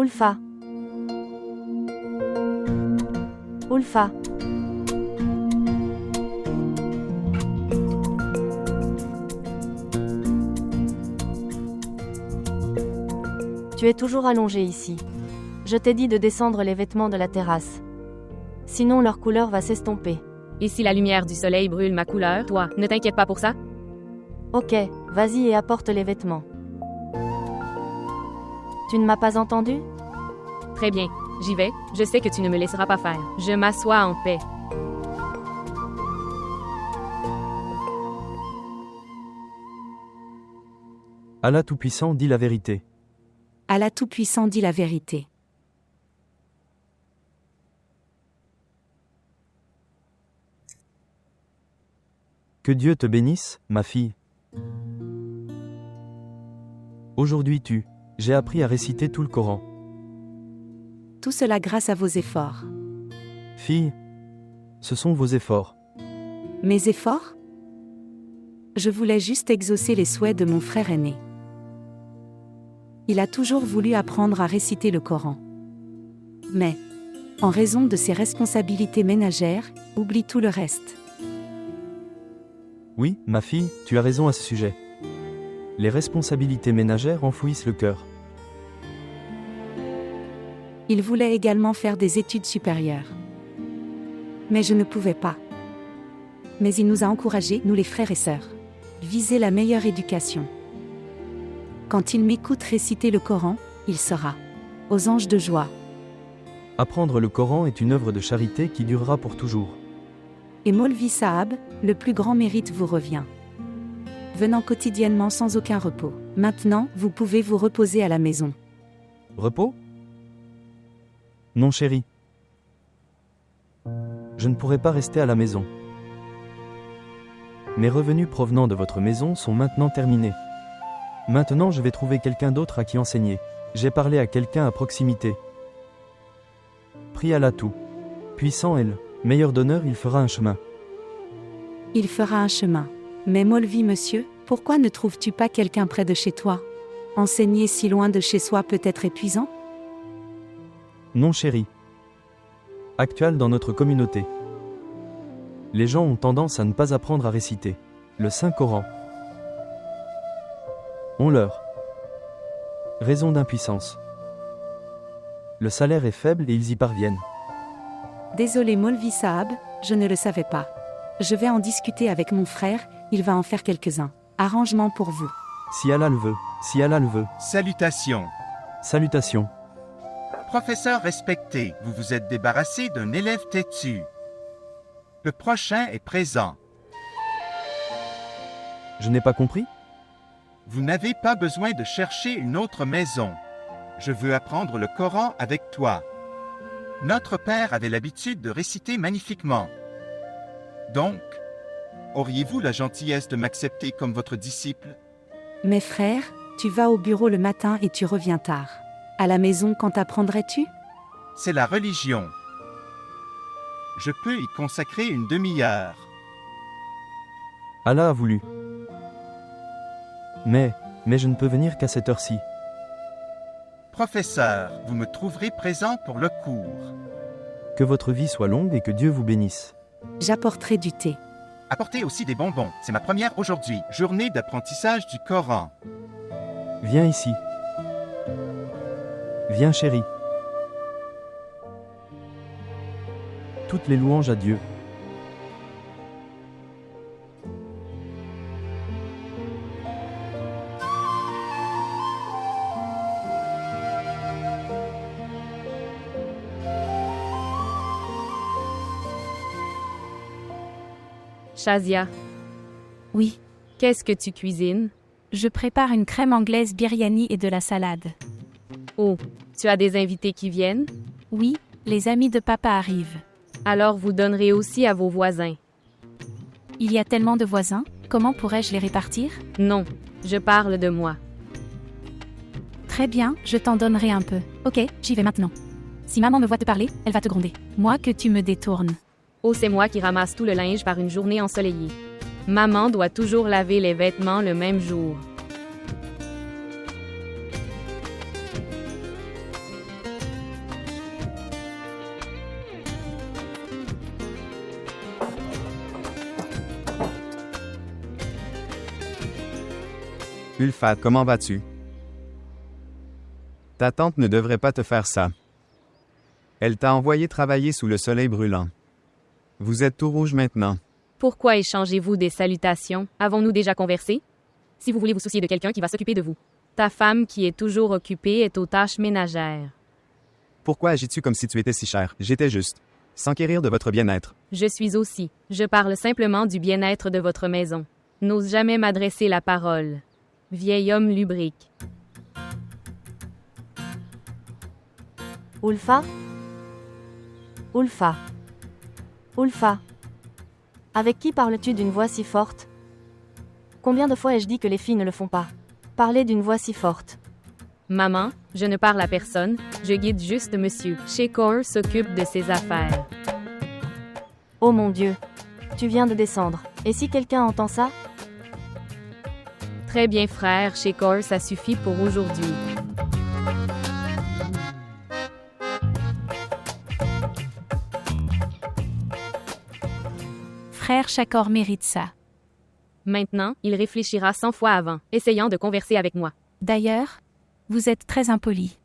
Ulfa. Ulfa. Tu es toujours allongé ici. Je t'ai dit de descendre les vêtements de la terrasse. Sinon leur couleur va s'estomper. Et si la lumière du soleil brûle ma couleur, toi, ne t'inquiète pas pour ça? Ok, vas-y et apporte les vêtements. Tu ne m'as pas entendu? Très bien, j'y vais, je sais que tu ne me laisseras pas faire. Je m'assois en paix. Allah Tout-Puissant dit la vérité. Allah Tout-Puissant dit la vérité. Que Dieu te bénisse, ma fille. Aujourd'hui j'ai appris à réciter tout le Coran. Tout cela grâce à vos efforts. Fille, ce sont vos efforts. Mes efforts? Je voulais juste exaucer les souhaits de mon frère aîné. Il a toujours voulu apprendre à réciter le Coran. Mais, en raison de ses responsabilités ménagères, oublie tout le reste. Oui, ma fille, tu as raison à ce sujet. Les responsabilités ménagères enfouissent le cœur. Il voulait également faire des études supérieures. Mais je ne pouvais pas. Mais il nous a encouragés, nous les frères et sœurs. Viser la meilleure éducation. Quand il m'écoute réciter le Coran, il sera aux anges de joie. Apprendre le Coran est une œuvre de charité qui durera pour toujours. Et Maulvi Sahab, le plus grand mérite vous revient. Venant quotidiennement sans aucun repos. Maintenant, vous pouvez vous reposer à la maison. Repos? Non, chérie. Je ne pourrai pas rester à la maison. Mes revenus provenant de votre maison sont maintenant terminés. Maintenant, je vais trouver quelqu'un d'autre à qui enseigner. J'ai parlé à quelqu'un à proximité. Prie Allah tout. Puissant est le meilleur donneur, il fera un chemin. Il fera un chemin. Mais Maulvi, monsieur, pourquoi ne trouves-tu pas quelqu'un près de chez toi? Enseigner si loin de chez soi peut être épuisant? Non, chérie. Actuel dans notre communauté. Les gens ont tendance à ne pas apprendre à réciter le Saint-Coran. On leur raison d'impuissance. Le salaire est faible et ils y parviennent. Désolé Maulvi Sahab, je ne le savais pas. Je vais en discuter avec mon frère, il va en faire quelques-uns. Arrangement pour vous. Si Allah le veut, si Allah le veut. Salutations. Salutations. Professeur respecté, vous vous êtes débarrassé d'un élève têtu. Le prochain est présent. Je n'ai pas compris? Vous n'avez pas besoin de chercher une autre maison. Je veux apprendre le Coran avec toi. Notre père avait l'habitude de réciter magnifiquement. Donc, auriez-vous la gentillesse de m'accepter comme votre disciple? Mes frères, tu vas au bureau le matin et tu reviens tard. À la maison, quand apprendrais-tu? C'est la religion. Je peux y consacrer une demi-heure. Allah a voulu. Mais je ne peux venir qu'à cette heure-ci. Professeur, vous me trouverez présent pour le cours. Que votre vie soit longue et que Dieu vous bénisse. J'apporterai du thé. Apportez aussi des bonbons. C'est ma première aujourd'hui. Journée d'apprentissage du Coran. Viens ici. Viens, chérie. Toutes les louanges à Dieu. Shazia, Oui, qu'est-ce que tu cuisines? je prépare une crème anglaise biryani et de la salade. Oh, tu as des invités qui viennent? Oui, les amis de papa arrivent. Alors vous donnerez aussi à vos voisins. Il y a tellement de voisins, comment pourrais-je les répartir? Non, je parle de moi. Très bien, je t'en donnerai un peu. Ok, j'y vais maintenant. Si maman me voit te parler, elle va te gronder. Moi que tu me détournes. Oh, c'est moi qui ramasse tout le linge par une journée ensoleillée. Maman doit toujours laver les vêtements le même jour. Ulfa, comment vas-tu? Ta tante ne devrait pas te faire ça. Elle t'a envoyé travailler sous le soleil brûlant. Vous êtes tout rouge maintenant. Pourquoi échangez-vous des salutations? Avons-nous déjà conversé? Si vous voulez vous soucier de quelqu'un qui va s'occuper de vous. Ta femme qui est toujours occupée est aux tâches ménagères. Pourquoi agis-tu comme si tu étais si cher? J'étais juste. S'enquérir de votre bien-être. Je suis aussi. Je parle simplement du bien-être de votre maison. N'ose jamais m'adresser la parole. Vieil homme lubrique. Ulfa? Ulfa. Ulfa. Avec qui parles-tu d'une voix si forte? Combien de fois ai-je dit que les filles ne le font pas? Parler d'une voix si forte. Maman, je ne parle à personne, je guide juste monsieur. Shekor s'occupe de ses affaires. Oh mon Dieu. Tu viens de descendre. Et si quelqu'un entend ça? Très bien frère, Shekor, ça suffit pour aujourd'hui. Frère Shakor mérite ça. Maintenant, il réfléchira 100 fois avant, essayant de converser avec moi. D'ailleurs, vous êtes très impoli.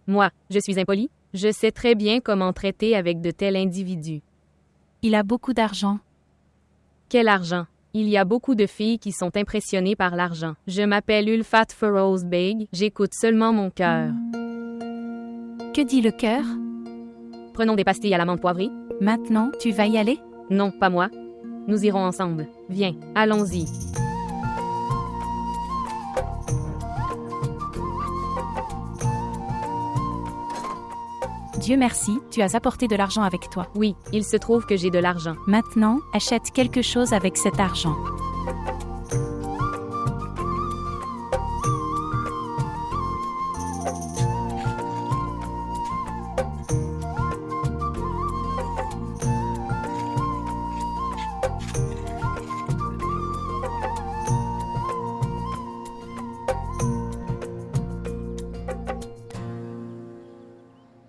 Moi, je suis impoli? Je sais très bien comment traiter avec de tels individus. Il a beaucoup d'argent. Quel argent? Il y a beaucoup de filles qui sont impressionnées par l'argent. Je m'appelle Ulfat Feroz Beg, j'écoute seulement mon cœur. Que dit le cœur? Prenons des pastilles à l'amande poivrée? Maintenant, tu vas y aller? Non, pas moi. Nous irons ensemble. Viens, allons-y. Dieu merci, tu as apporté de l'argent avec toi. Oui, il se trouve que j'ai de l'argent. Maintenant, achète quelque chose avec cet argent.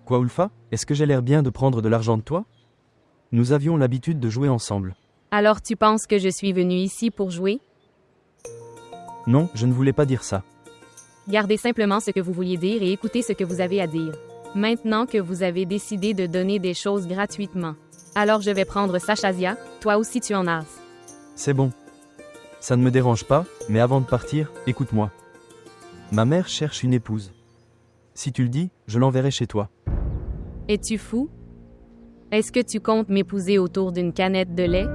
Quoi, Ulfa? Est-ce que j'ai l'air bien de prendre de l'argent de toi? Nous avions l'habitude de jouer ensemble. Alors tu penses que je suis venu ici pour jouer? Non, je ne voulais pas dire ça. Gardez simplement ce que vous vouliez dire et écoutez ce que vous avez à dire. Maintenant que vous avez décidé de donner des choses gratuitement. Alors je vais prendre ça, Shazia, toi aussi tu en as. C'est bon. Ça ne me dérange pas, mais avant de partir, écoute-moi. Ma mère cherche une épouse. Si tu le dis, je l'enverrai chez toi. Es-tu fou? Est-ce que tu comptes m'épouser autour d'une canette de lait?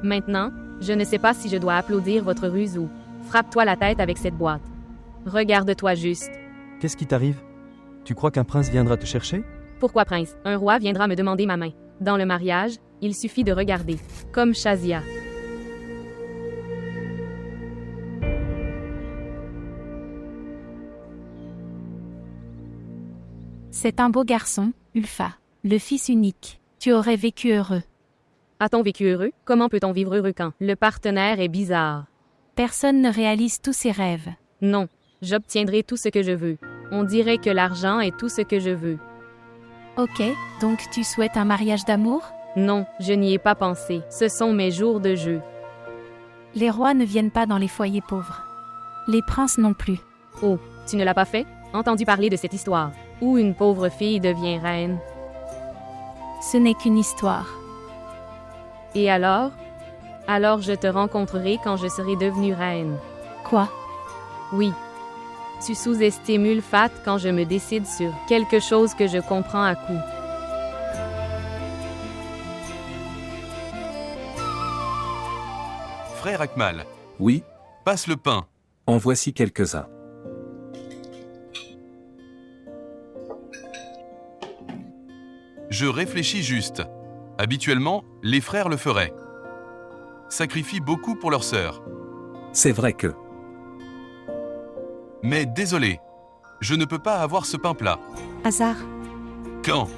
Maintenant, je ne sais pas si je dois applaudir votre ruse ou frappe-toi la tête avec cette boîte. Regarde-toi juste. Qu'est-ce qui t'arrive? Tu crois qu'un prince viendra te chercher? Pourquoi prince? Un roi viendra me demander ma main. Dans le mariage, il suffit de regarder. Comme Shazia. C'est un beau garçon, Ulfa. Le fils unique. Tu aurais vécu heureux. A-t-on vécu heureux? Comment peut-on vivre heureux quand le partenaire est bizarre? Personne ne réalise tous ses rêves. Non, j'obtiendrai tout ce que je veux. On dirait que l'argent est tout ce que je veux. Ok, donc tu souhaites un mariage d'amour? Non, je n'y ai pas pensé. Ce sont mes jours de jeu. Les rois ne viennent pas dans les foyers pauvres. Les princes non plus. Oh, tu ne l'as pas fait? Entendu parler de cette histoire, où une pauvre fille devient reine. Ce n'est qu'une histoire. Et alors? Alors je te rencontrerai quand je serai devenue reine. Quoi? Oui. Tu sous-estimes Ulfat quand je me décide sur quelque chose que je comprends à coup. Frère Akmal, Oui, passe le pain. en voici quelques-uns. Je réfléchis juste. Habituellement, les frères le feraient. Sacrifient beaucoup pour leur sœur. C'est vrai que... Mais désolé, je ne peux pas avoir ce pain plat. Hasard. Quand?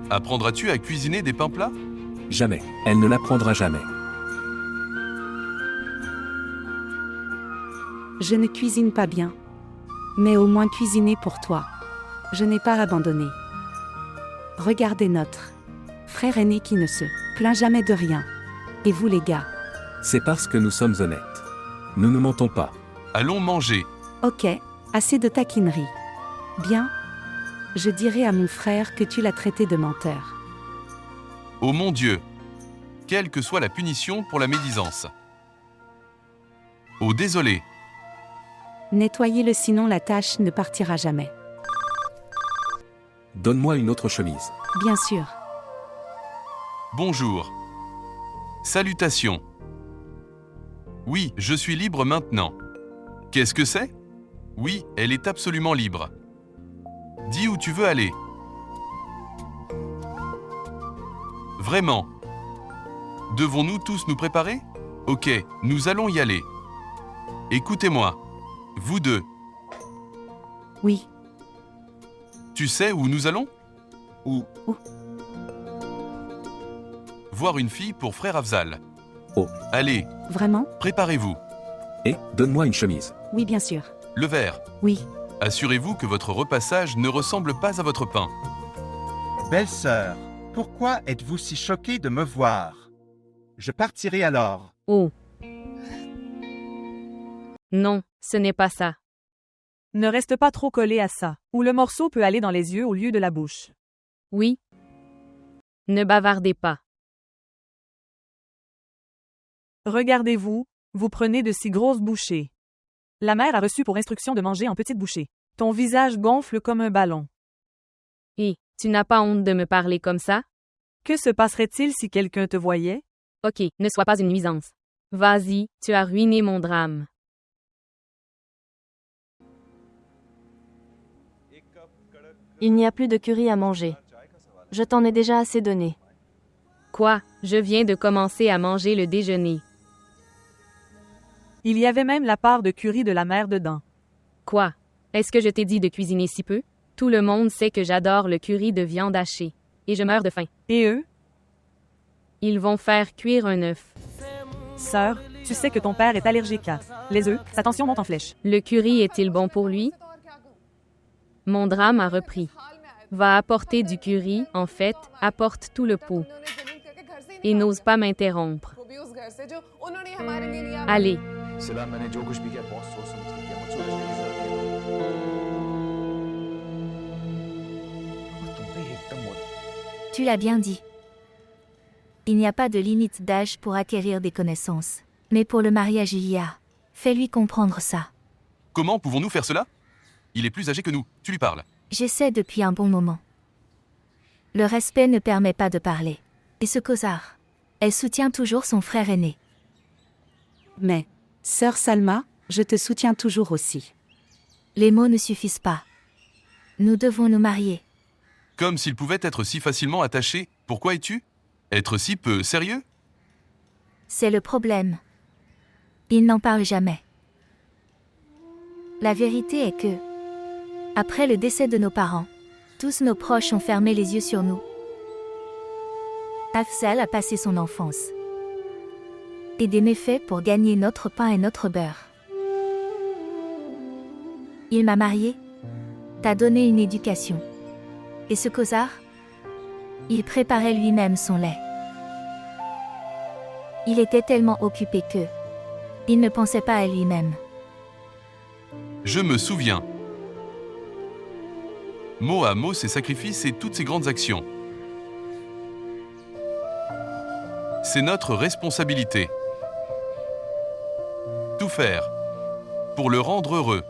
Apprendras-tu à cuisiner des pains plats? Jamais. Elle ne l'apprendra jamais. Je ne cuisine pas bien. Mais au moins cuisiner pour toi. Je n'ai pas abandonné. Regardez notre frère aîné qui ne se plaint jamais de rien. Et vous les gars? C'est parce que nous sommes honnêtes. Nous ne mentons pas. Allons manger. Ok, assez de taquinerie. Bien. Je dirai à mon frère que tu l'as traité de menteur. Oh mon Dieu! Quelle que soit la punition pour la médisance. Oh désolé. Nettoyez-le sinon la tâche ne partira jamais. Donne-moi une autre chemise. Bien sûr. Bonjour. Salutations. Oui, je suis libre maintenant. Qu'est-ce que c'est? Oui, elle est absolument libre. Dis où tu veux aller. Vraiment? Devons-nous tous nous préparer? Ok, nous allons y aller. Écoutez-moi. Vous deux. Oui. Tu sais où nous allons? Où? Voir une fille pour frère Afzal. Oh. Allez, Vraiment? préparez-vous. Et donne-moi une chemise. Oui, bien sûr. Le verre. Oui. Assurez-vous que votre repassage ne ressemble pas à votre pain. Belle-sœur, pourquoi êtes-vous si choquée de me voir? Je partirai alors. Oh. Non, ce n'est pas ça. Ne reste pas trop collé à ça, ou le morceau peut aller dans les yeux au lieu de la bouche. Oui. Ne bavardez pas. Regardez-vous, vous prenez de si grosses bouchées. La mère a reçu pour instruction de manger en petites bouchées. Ton visage gonfle comme un ballon. Et, tu n'as pas honte de me parler comme ça? Que se passerait-il si quelqu'un te voyait? Ok, ne sois pas une nuisance. Vas-y, tu as ruiné mon drame. Il n'y a plus de curry à manger. Je t'en ai déjà assez donné. Quoi? Je viens de commencer à manger le déjeuner. Il y avait même la part de curry de la mère dedans. Quoi? Est-ce que je t'ai dit de cuisiner si peu? Tout le monde sait que j'adore le curry de viande hachée. Et je meurs de faim. Et eux? Ils vont faire cuire un œuf. Sœur, tu sais que ton père est allergique à les œufs, sa tension monte en flèche. Le curry est-il bon pour lui? Mon drame a repris. Va apporter du curry, en fait, apporte tout le pot. Et n'ose pas m'interrompre. Allez. Tu l'as bien dit. Il n'y a pas de limite d'âge pour acquérir des connaissances. Mais pour le mariage il y a. Fais-lui comprendre ça. Comment pouvons-nous faire cela? Il est plus âgé que nous, tu lui parles. J'essaie depuis un bon moment. Le respect ne permet pas de parler. Et ce causard. Elle soutient toujours son frère aîné. Mais, sœur Salma, je te soutiens toujours aussi. Les mots ne suffisent pas. Nous devons nous marier. Comme s'il pouvait être si facilement attaché, pourquoi es-tu? Être si peu sérieux? C'est le problème. Il n'en parle jamais. La vérité est que, après le décès de nos parents, tous nos proches ont fermé les yeux sur nous. Afzal a passé son enfance. Et des méfaits pour gagner notre pain et notre beurre. Il m'a mariée, t'a donné une éducation. Et ce causard, il préparait lui-même son lait. Il était tellement occupé que, il ne pensait pas à lui-même. Je me souviens. Mot à mot ses sacrifices et toutes ses grandes actions. C'est notre responsabilité. Tout faire. Pour le rendre heureux.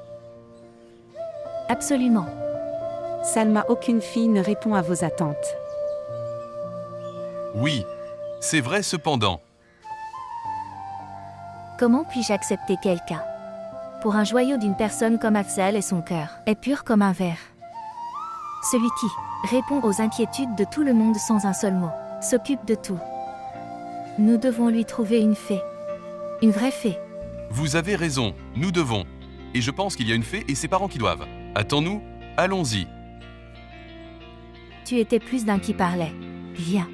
Absolument. Salma, aucune fille ne répond à vos attentes. Oui. C'est vrai cependant. Comment puis-je accepter quelqu'un? Pour un joyau d'une personne comme Afzal et son cœur est pur comme un verre. Celui qui répond aux inquiétudes de tout le monde sans un seul mot, s'occupe de tout. Nous devons lui trouver une fée. Une vraie fée. Vous avez raison, nous devons. Et je pense qu'il y a une fée et ses parents qui doivent. Attends-nous, allons-y. Tu étais plus d'un qui parlait. Viens.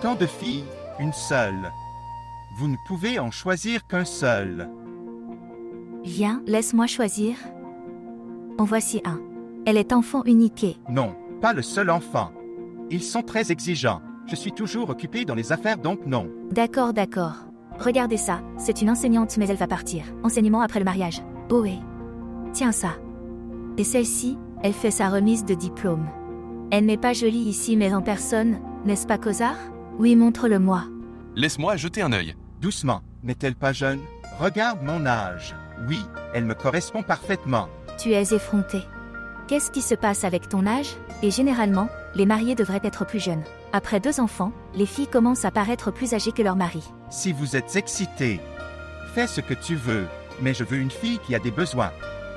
Tant de filles, une seule. Vous ne pouvez en choisir qu'un seul. Viens, laisse-moi choisir. En voici un. Elle est enfant unique et... Non, pas le seul enfant. Ils sont très exigeants. Je suis toujours occupé dans les affaires donc non. D'accord, d'accord. Regardez ça, c'est une enseignante mais elle va partir. Enseignement après le mariage. Oh ouais. Tiens ça. Et celle-ci, elle fait sa remise de diplôme. Elle n'est pas jolie ici mais en personne, n'est-ce pas Cosard? Oui, montre-le-moi. Laisse-moi jeter un œil. Doucement, n'est-elle pas jeune? Regarde mon âge. Oui, elle me correspond parfaitement. Tu es effronté. Qu'est-ce qui se passe avec ton âge? Et généralement, les mariés devraient être plus jeunes. Après 2 enfants, les filles commencent à paraître plus âgées que leur mari. Si vous êtes excité, fais ce que tu veux, mais je veux une fille qui a des besoins.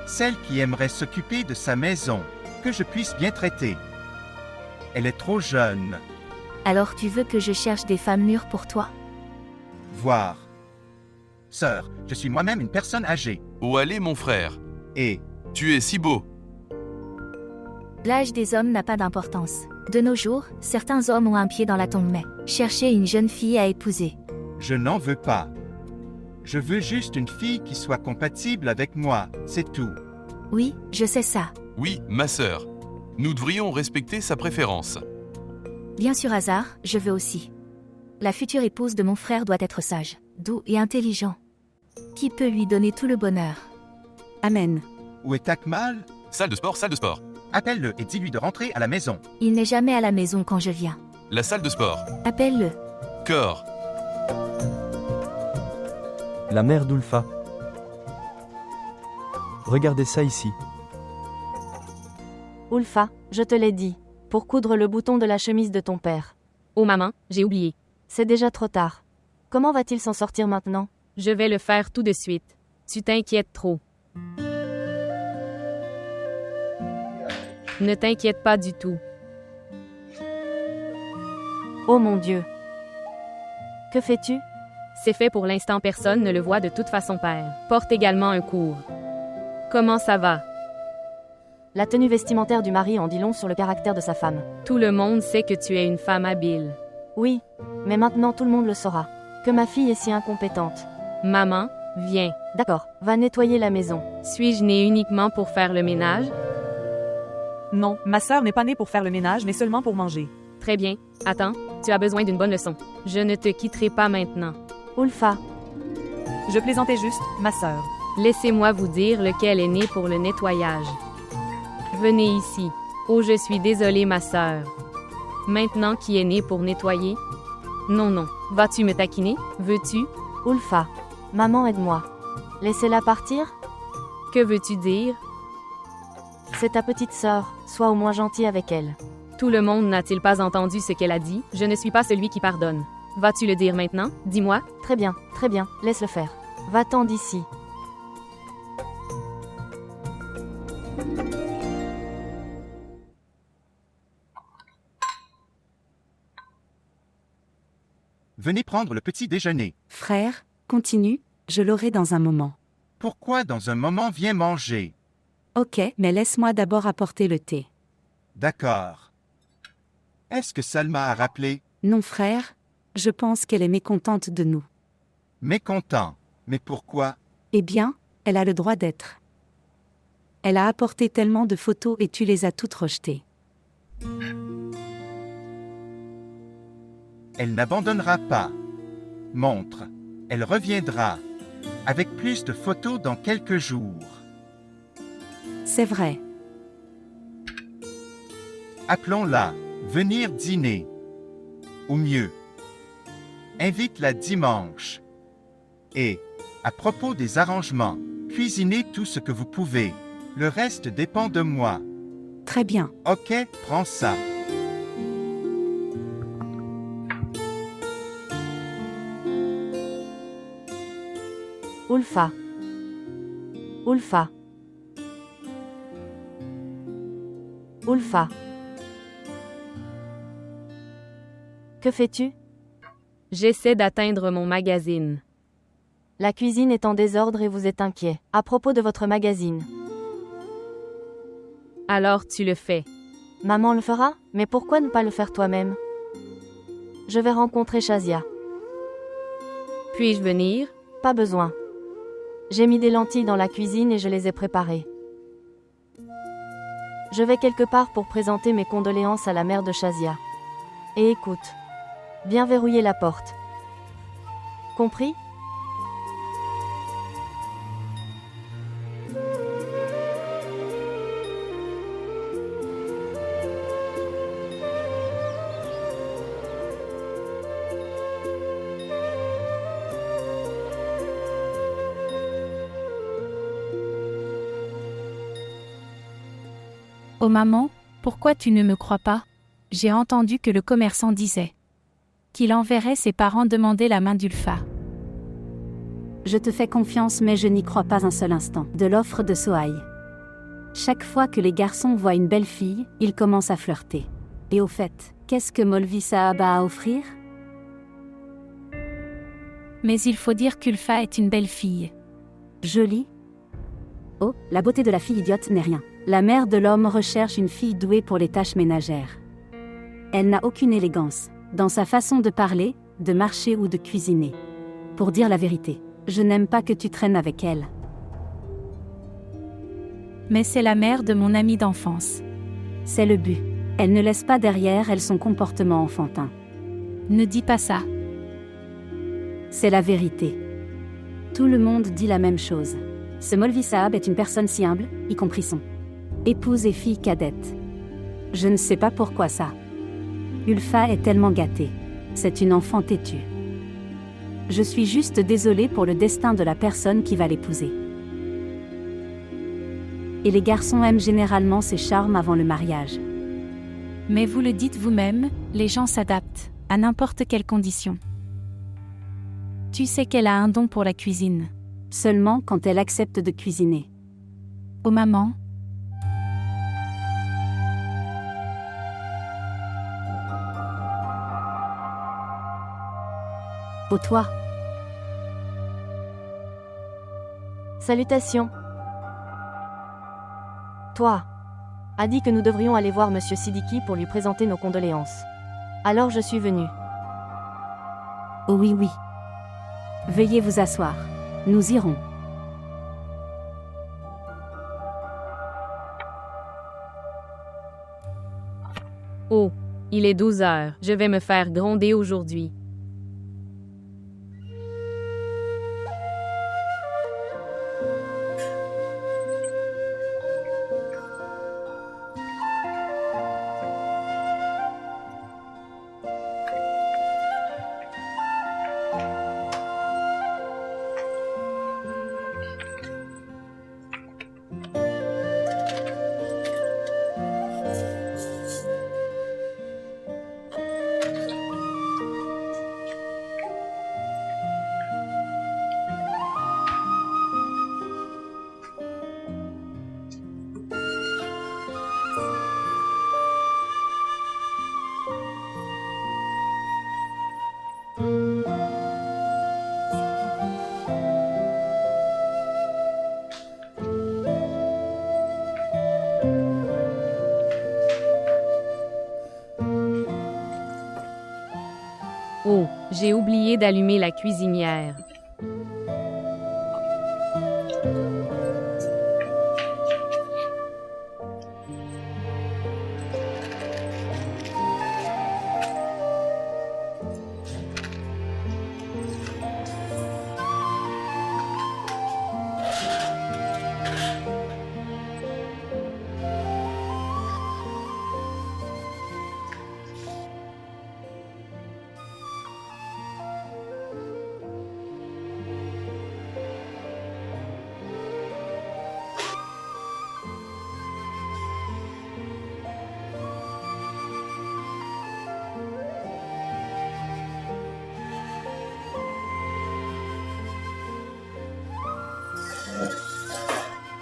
Celle qui aimerait s'occuper de sa maison, que je puisse bien traiter. Elle est trop jeune. Alors tu veux que je cherche des femmes mûres pour toi? Voir. Sœur, je suis moi-même une personne âgée. Où aller, mon frère? Et Tu es si beau. L'âge des hommes n'a pas d'importance. De nos jours, certains hommes ont un pied dans la tombe mais cherchez une jeune fille à épouser. je n'en veux pas. Je veux juste une fille qui soit compatible avec moi, c'est tout. Oui, je sais ça. Oui, ma sœur. Nous devrions respecter sa préférence. Bien sûr, hasard, je veux aussi. La future épouse de mon frère doit être sage, doux et intelligent. Qui peut lui donner tout le bonheur? Amen. Où est Akmal? Salle de sport, salle de sport. Appelle-le et dis-lui de rentrer à la maison. Il n'est jamais à la maison quand je viens. La salle de sport. Appelle-le. Corps. La mère d'Ulfa. Regardez ça ici. Ulfa, je te l'ai dit. Pour coudre le bouton de la chemise de ton père. Oh maman, j'ai oublié. C'est déjà trop tard. Comment va-t-il s'en sortir maintenant? Je vais le faire tout de suite. Tu t'inquiètes trop. Ne t'inquiète pas du tout. Oh mon Dieu. Que fais-tu? C'est fait pour l'instant, personne ne le voit de toute façon, père. Porte également un court. Comment ça va? La tenue vestimentaire du mari en dit long sur le caractère de sa femme. Tout le monde sait que tu es une femme habile. Oui, mais maintenant tout le monde le saura. Que ma fille est si incompétente. Maman, viens. D'accord, va nettoyer la maison. Suis-je née uniquement pour faire le ménage? Non, ma sœur n'est pas née pour faire le ménage, mais seulement pour manger. Très bien. Attends, tu as besoin d'une bonne leçon. Je ne te quitterai pas maintenant. Ulfa, Je plaisantais juste, ma sœur. Laissez-moi vous dire lequel est né pour le nettoyage. Venez ici. Oh, je suis désolée, ma sœur. Maintenant, qui est né pour nettoyer? Non, non. Vas-tu me taquiner? Veux-tu? Ulfa, maman aide-moi. Laissez-la partir? Que veux-tu dire? C'est ta petite sœur, sois au moins gentil avec elle. Tout le monde n'a-t-il pas entendu ce qu'elle a dit? Je ne suis pas celui qui pardonne. Vas-tu le dire maintenant? Dis-moi. Très bien, laisse-le faire. Va-t'en d'ici. Venez prendre le petit déjeuner. Frère, continue, je l'aurai dans un moment. Pourquoi dans un moment viens manger? Ok, mais laisse-moi d'abord apporter le thé. D'accord. Est-ce que Salma a rappelé? Non, frère, je pense qu'elle est mécontente de nous. Mécontent. Mais pourquoi? Eh bien, elle a le droit d'être. Elle a apporté tellement de photos et tu les as toutes rejetées. Elle n'abandonnera pas. Montre. Elle reviendra. Avec plus de photos dans quelques jours. C'est vrai. Appelons-la. Venir dîner. Ou mieux. Invite-la dimanche. Et, à propos des arrangements, cuisinez tout ce que vous pouvez. Le reste dépend de moi. Très bien. Ok, prends ça. Ulfa. Ulfa. Ulfa. Que fais-tu? J'essaie d'atteindre mon magazine. La cuisine est en désordre et vous êtes inquiet. À propos de votre magazine. Alors tu le fais. Maman le fera? Mais pourquoi ne pas le faire toi-même? Je vais rencontrer Shazia. Puis-je venir? Pas besoin. J'ai mis des lentilles dans la cuisine et je les ai préparées. Je vais quelque part pour présenter mes condoléances à la mère de Shazia. Et écoute. Bien verrouiller la porte. Compris? Oh maman, pourquoi tu ne me crois pas? J'ai entendu que le commerçant disait qu'il enverrait ses parents demander la main d'Ulfa. Je te fais confiance mais je n'y crois pas un seul instant. De l'offre de Sohaï. Chaque fois que les garçons voient une belle fille, ils commencent à flirter. Et au fait, qu'est-ce que Molvi Saab a à offrir? Mais il faut dire qu'Ulfa est une belle fille. Jolie? Oh, la beauté de la fille idiote n'est rien. La mère de l'homme recherche une fille douée pour les tâches ménagères. Elle n'a aucune élégance, dans sa façon de parler, de marcher ou de cuisiner. Pour dire la vérité, je n'aime pas que tu traînes avec elle. Mais c'est la mère de mon amie d'enfance. C'est le but. Elle ne laisse pas derrière elle son comportement enfantin. Ne dis pas ça. C'est la vérité. Tout le monde dit la même chose. Ce Molvi Saab est une personne si humble, y compris son épouse et fille cadette. Je ne sais pas pourquoi ça. Ulfa est tellement gâtée. C'est une enfant têtue. Je suis juste désolée pour le destin de la personne qui va l'épouser. Et les garçons aiment généralement ces charmes avant le mariage. Mais vous le dites vous-même, les gens s'adaptent, à n'importe quelle condition. Tu sais qu'elle a un don pour la cuisine. Seulement quand elle accepte de cuisiner. Oh maman. Oh toi. Salutations. Toi. A dit que nous devrions aller voir Monsieur Siddiqui pour lui présenter nos condoléances. Alors je suis venue. Oh oui oui. Veuillez vous asseoir. Nous irons. Oh, il est 12 heures. Je vais me faire gronder aujourd'hui. Oh, j'ai oublié d'allumer la cuisinière.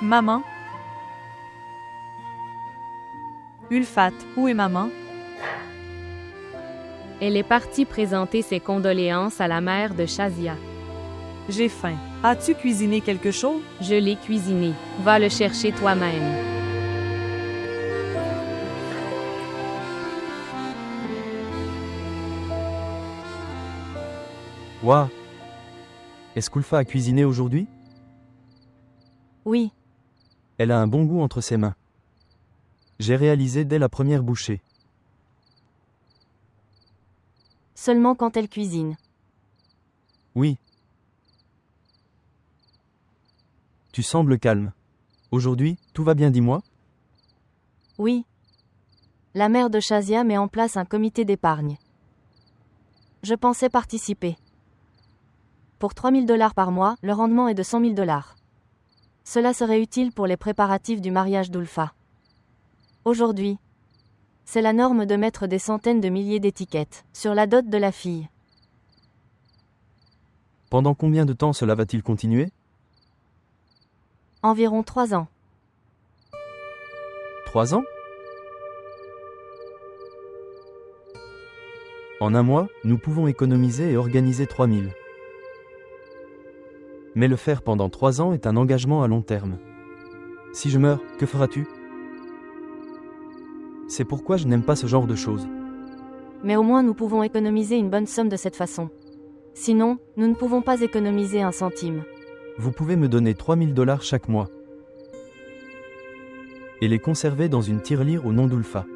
Maman? Ulfat, où est maman? Elle est partie présenter ses condoléances à la mère de Shazia. J'ai faim. As-tu cuisiné quelque chose? Je l'ai cuisiné. Va le chercher toi-même. Ouah! Est-ce qu'Ulfa a cuisiné aujourd'hui? Oui. Elle a un bon goût entre ses mains. J'ai réalisé dès la première bouchée. Seulement quand elle cuisine. Oui. Tu sembles calme. Aujourd'hui, tout va bien, dis-moi? Oui. La mère de Shazia met en place un comité d'épargne. Je pensais participer. Pour 3 000 $ par mois, le rendement est de 100 000 $. Cela serait utile pour les préparatifs du mariage d'Ulfa. Aujourd'hui, c'est la norme de mettre des centaines de milliers d'étiquettes sur la dot de la fille. Pendant combien de temps cela va-t-il continuer? Environ 3 ans. 3 ans? En un mois, nous pouvons économiser et organiser 3000. Mais le faire pendant 3 ans est un engagement à long terme. Si je meurs, que feras-tu? C'est pourquoi je n'aime pas ce genre de choses. Mais au moins nous pouvons économiser une bonne somme de cette façon. Sinon, nous ne pouvons pas économiser un centime. Vous pouvez me donner 3000 $ chaque mois. Et les conserver dans une tirelire au nom d'Ulfa.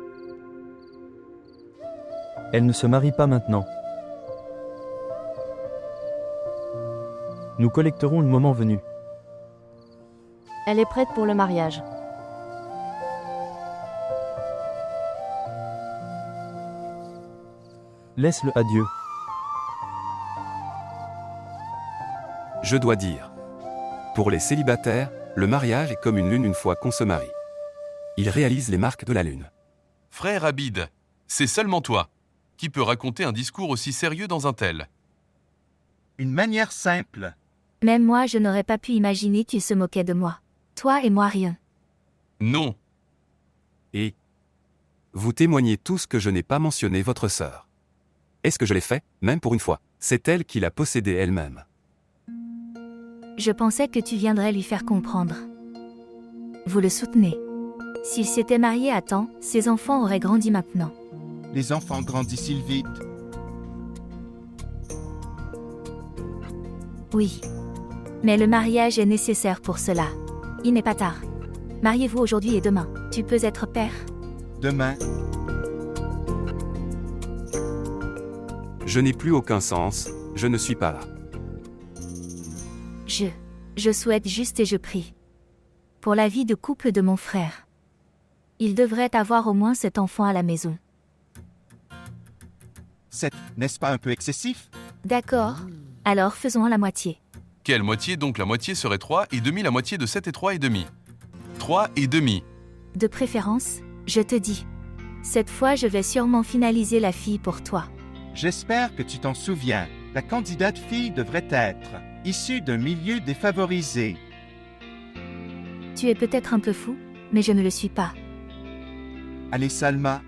Elle ne se marie pas maintenant. Nous collecterons le moment venu. Elle est prête pour le mariage. Laisse-le à Dieu. Je dois dire. Pour les célibataires, le mariage est comme une lune une fois qu'on se marie. Il réalise les marques de la lune. Frère Abid, c'est seulement toi qui peux raconter un discours aussi sérieux dans un tel. Une manière simple. Même moi, je n'aurais pas pu imaginer qu'il se moquait de moi. Toi et moi, rien. Non. Et vous témoignez tous que je n'ai pas mentionné votre sœur. Est-ce que je l'ai fait, même pour une fois? C'est elle qui l'a possédée elle-même. Je pensais que tu viendrais lui faire comprendre. Vous le soutenez. S'il s'était marié à temps, ses enfants auraient grandi maintenant. Les enfants grandissent-ils vite? Oui. Mais le mariage est nécessaire pour cela. Il n'est pas tard. Mariez-vous aujourd'hui et demain. Tu peux être père. Demain, Je n'ai plus aucun sens, je ne suis pas là. Je souhaite juste et je prie. Pour la vie de couple de mon frère. Il devrait avoir au moins cet enfant à la maison. n'est-ce pas un peu excessif? D'accord. Alors faisons la moitié. Quelle moitié? Donc la moitié serait 3 et demi, la moitié de 7 et 3 et demi. 3 et demi. De préférence, je te dis. Cette fois, je vais sûrement finaliser la fille pour toi. J'espère que tu t'en souviens. La candidate fille devrait être issue d'un milieu défavorisé. Tu es peut-être un peu fou, mais je ne le suis pas. Allez, Salma.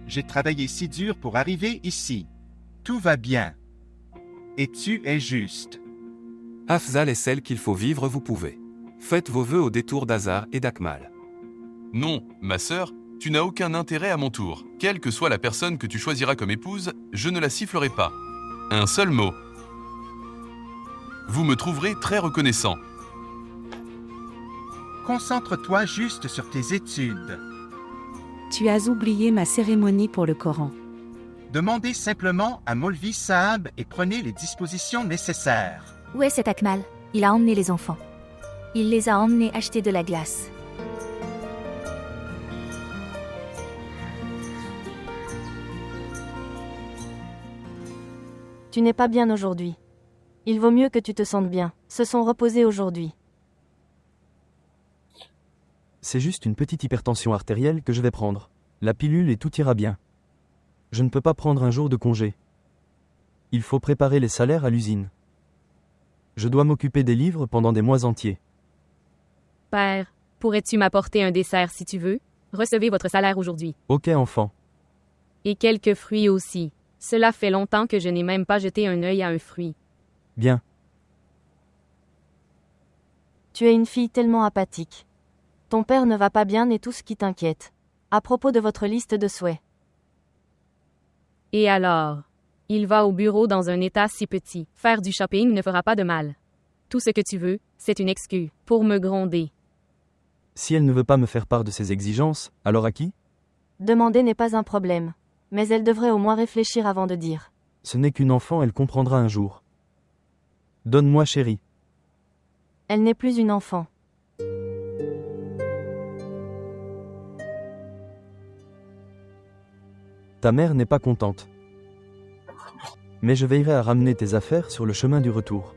J'ai travaillé si dur pour arriver ici. Tout va bien. Et tu es juste. Afzal est celle qu'il faut vivre, vous pouvez. Faites vos vœux au détour d'Azar et d'Akmal. Non, ma sœur, tu n'as aucun intérêt à mon tour. Quelle que soit la personne que tu choisiras comme épouse, je ne la sifflerai pas. Un seul mot. Vous me trouverez très reconnaissant. Concentre-toi juste sur tes études. Tu as oublié ma cérémonie pour le Coran. Demandez simplement à Molvi Saab et prenez les dispositions nécessaires. Où est cet Akmal? Il a emmené les enfants. Il les a emmenés acheter de la glace. Tu n'es pas bien aujourd'hui. Il vaut mieux que tu te sentes bien. Se sont reposés aujourd'hui. C'est juste une petite hypertension artérielle que je vais prendre. La pilule et tout ira bien. Je ne peux pas prendre un jour de congé. Il faut préparer les salaires à l'usine. Je dois m'occuper des livres pendant des mois entiers. Père, pourrais-tu m'apporter un dessert si tu veux? Recevez votre salaire aujourd'hui. Ok, enfant. Et quelques fruits aussi. Cela fait longtemps que je n'ai même pas jeté un œil à un fruit. Bien. Tu es une fille tellement apathique. Ton père ne va pas bien et tout ce qui t'inquiète. À propos de votre liste de souhaits. Et alors? Il va au bureau dans un état si petit. Faire du shopping ne fera pas de mal. Tout ce que tu veux, c'est une excuse pour me gronder. Si elle ne veut pas me faire part de ses exigences, alors à qui? Demander n'est pas un problème. Mais elle devrait au moins réfléchir avant de dire. Ce n'est qu'une enfant, elle comprendra un jour. Donne-moi, chérie. Elle n'est plus une enfant. Ta mère n'est pas contente. Mais je veillerai à ramener tes affaires sur le chemin du retour.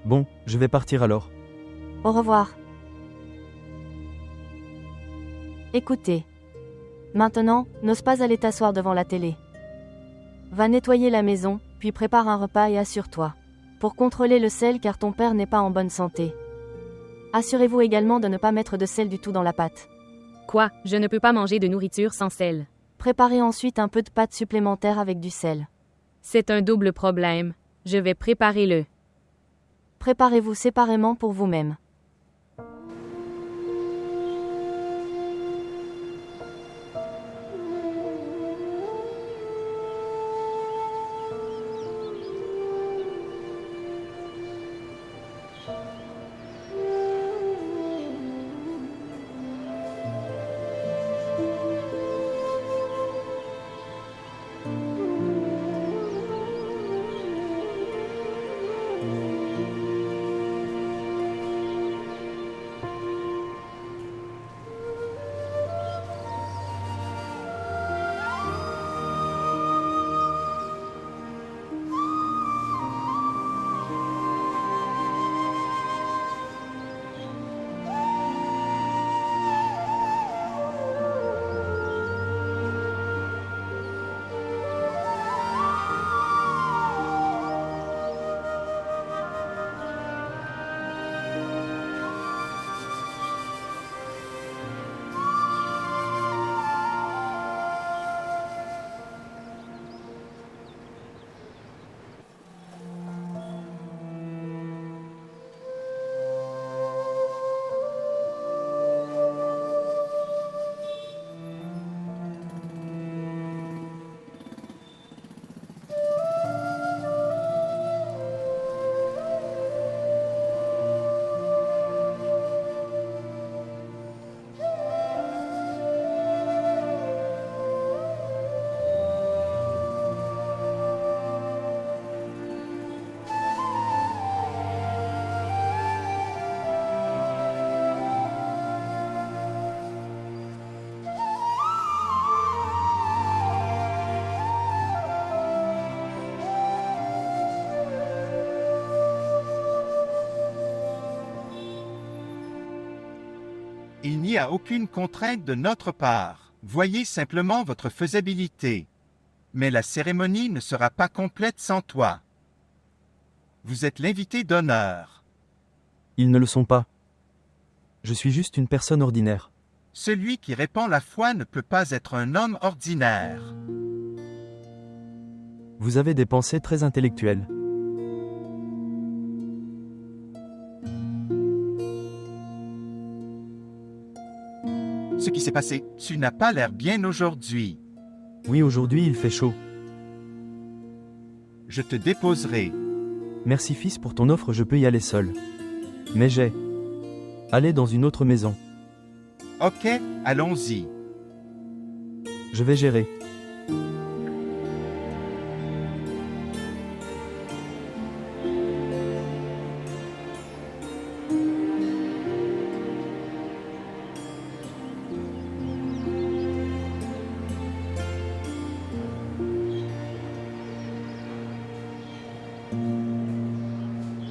Bon, je vais partir alors. Au revoir. Écoutez. Maintenant, n'ose pas aller t'asseoir devant la télé. Va nettoyer la maison, puis prépare un repas et assure-toi. Pour contrôler le sel car ton père n'est pas en bonne santé. Assurez-vous également de ne pas mettre de sel du tout dans la pâte. Quoi? Je ne peux pas manger de nourriture sans sel. Préparez ensuite un peu de pâte supplémentaire avec du sel. C'est un double problème. Je vais préparer le. Préparez-vous séparément pour vous-même. Il n'y a aucune contrainte de notre part. Voyez simplement votre faisabilité. Mais la cérémonie ne sera pas complète sans toi. Vous êtes l'invité d'honneur. Ils ne le sont pas. Je suis juste une personne ordinaire. Celui qui répand la foi ne peut pas être un homme ordinaire. Vous avez des pensées très intellectuelles. Ce qui s'est passé, tu n'as pas l'air bien aujourd'hui. Oui, aujourd'hui il fait chaud. Je te déposerai. Merci fils pour ton offre, je peux y aller seul. Mais j'ai... Allez dans une autre maison. Ok, allons-y. Je vais gérer.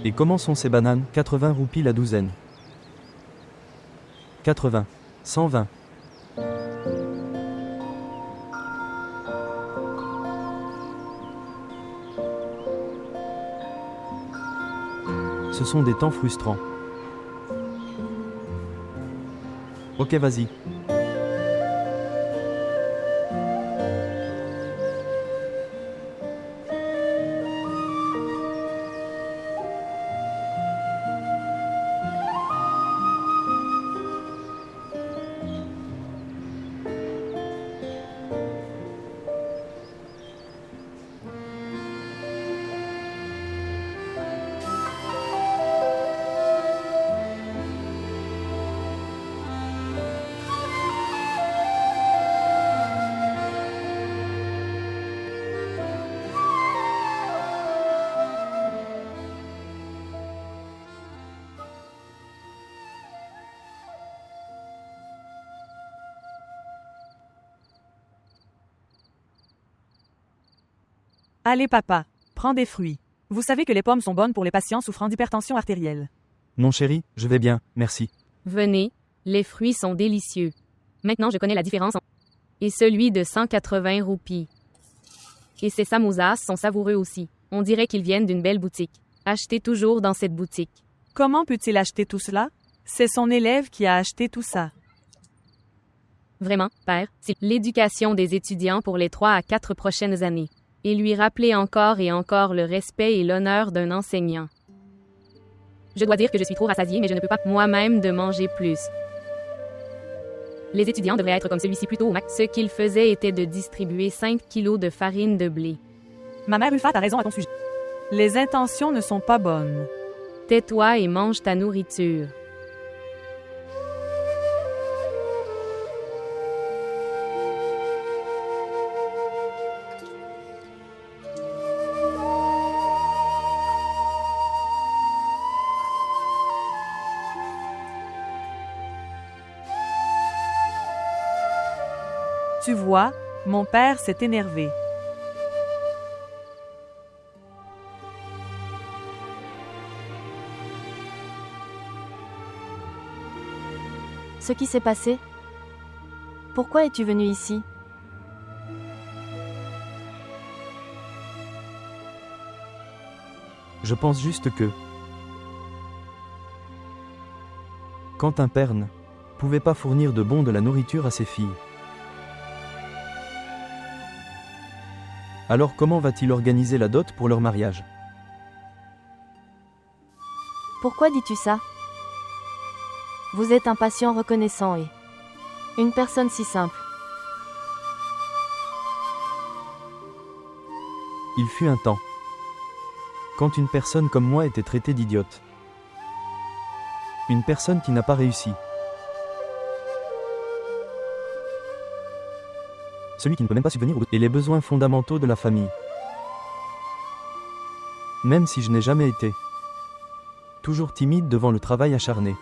Et comment sont ces bananes? 80 roupies la douzaine. 80. 120. Ce sont des temps frustrants. Ok, vas-y. Allez papa, prends des fruits. Vous savez que les pommes sont bonnes pour les patients souffrant d'hypertension artérielle. Non chérie, je vais bien, merci. Venez, les fruits sont délicieux. Maintenant, je connais la différence et celui de 180 roupies. Et ces samosas sont savoureux aussi. On dirait qu'ils viennent d'une belle boutique. Achetez toujours dans cette boutique. Comment peut-il acheter tout cela? C'est son élève qui a acheté tout ça. Vraiment, père, c'est l'éducation des étudiants pour les 3 à 4 prochaines années. Et lui rappeler encore et encore le respect et l'honneur d'un enseignant. Je dois dire que je suis trop rassasiée, mais je ne peux pas moi-même de manger plus. Les étudiants devraient être comme celui-ci plutôt au max. Ce qu'il faisait était de distribuer 5 kilos de farine de blé. Ma mère Ulfat a raison à ton sujet. Les intentions ne sont pas bonnes. Tais-toi et mange ta nourriture. Tu vois, mon père s'est énervé. Ce qui s'est passé? Pourquoi es-tu venu ici? Je pense juste que... Quand un père ne pouvait pas fournir de la nourriture à ses filles, alors comment va-t-il organiser la dot pour leur mariage? Pourquoi dis-tu ça? Vous êtes un patient reconnaissant et une personne si simple. Il fut un temps quand une personne comme moi était traitée d'idiote. Une personne qui n'a pas réussi. Celui qui ne peut même pas subvenir aux les besoins fondamentaux de la famille. Même si je n'ai jamais été toujours timide devant le travail acharné.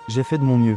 J'ai fait de mon mieux.